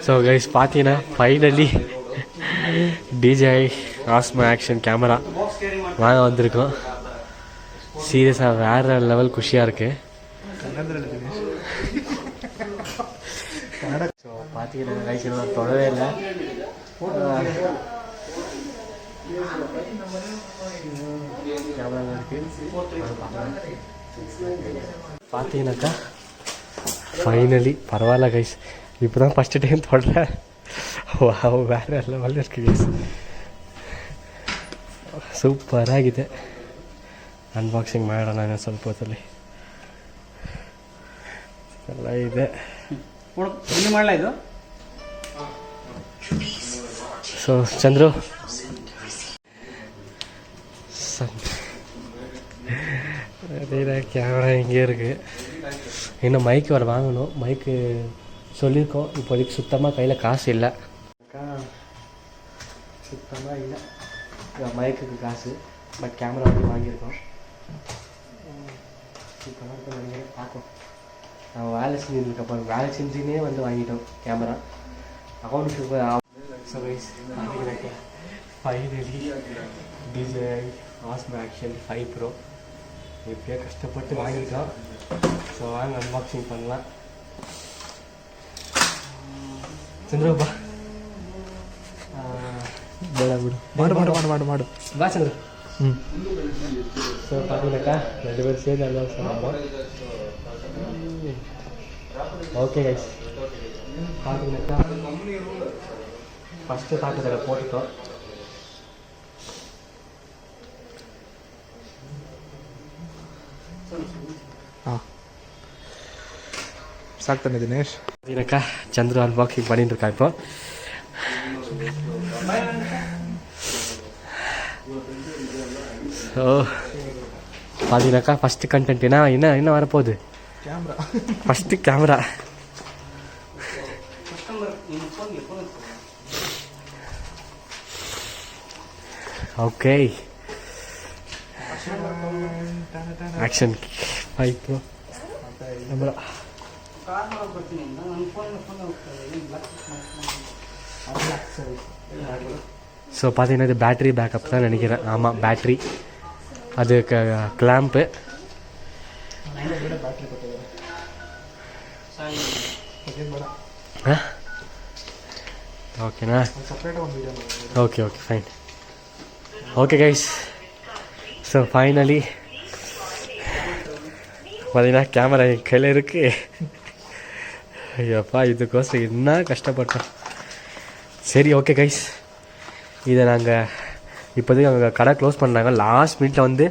So guys பார்த்தீங்கன்னா finally DJI Osmo Action camera வாங்க வந்திருக்கோம். சீரியஸாக வேறு லெவல் குஷியாக இருக்குது. ஸோ பார்த்தீங்கன்னா கைஸ் நான் தொடவே இல்லை. கேமரா இருக்குது பார்த்தீங்கன்னாக்கா ஃபைனலி பரவாயில்ல கைஸ். இப்போ தான் ஃபஸ்ட்டு டைம் தொடறேன். வேறு லெவலில் இருக்குது கைஸ். ಸೂಪರಾಗಿದೆ. ಅನ್ಬಾಕ್ಸಿಂಗ್ ಮಾಡೋಣ ನಾನು ಸ್ವಲ್ಪ ಹೊತ್ತಲ್ಲಿ ಎಲ್ಲ ಇದೆ. ಮಾಡಲ ಇದು. ಸೊ ಚಂದ್ರು அதே கேமரா இங்கே இருக்குது. இன்னும் மைக்கு வர வாங்கணும். மைக்கு சொல்லியிருக்கோம். இப்போதைக்கு சுத்தமாக கையில் காசு இல்லை. சுத்தமாக இல்லை மைக்குக்கு காசு. பட் கேமரா வந்து வாங்கியிருக்கோம். சூப்பராக இருக்கும் நினைக்கிறேன். பார்ப்போம். நான் வேலை செஞ்சதுக்கப்புறம் வேலை செஞ்சுன்னே வந்து வாங்கிட்டோம் கேமரா. அக்கௌண்ட்டுக்கு finally DJI Osmo Action 5 Pro எப்படியோ கஷ்டப்பட்டு வாங்கிட்டோம். ஸோ வாங்க அன்பாக்சிங் பண்ணலாம். ಚಂದ್ರಬಾ ಬೇಡ ಬಿಡು. ಮಾಡು ಬಾ ಚಂದ್ರ. ಸೊ பார்த்தீங்கன்னாக்கா 2 பேர் சேர்ந்து அன்பாக்ஸ் பண்ணுவோம். ஓகே கைஸ் பார்த்தீங்கன்னாக்கா ஃபஸ்ட்டு தாக்கத்தில் போட்டுட்டோம். ಸಾಕ್ತಾನೆ ದಿನೇಶ್. பார்த்தீங்கன்னாக்கா சந்திர அன்பாக்சிங் பண்ணிட்டு இருக்கா இப்போ. ஸோ பார்த்தீங்கன்னாக்கா ஃபஸ்ட்டு கண்டென்ட் என்ன வரப்போகுது? Camera. First camera. Okay action 5 Pro camera. So பார்த்தீங்கன்னா இது பேட்ரி பேக்கப் தான் நினைக்கிறேன். ஆமாம் பேட்ரி. அது கிளாம்ப்பு. ஓகேண்ணா. Okay fine. Okay guys so finally பார்த்தீங்கன்னா கேமரா என் கையில் இருக்குது. ஐயோப்பா இதுக்கோசம் என்ன கஷ்டப்பட்டோம். சரி ஓகே கைஸ் இதை நாங்கள் இப்போதைக்கு அங்கே கடை க்ளோஸ் பண்ணாங்க. லாஸ்ட் மினிட்ல வந்து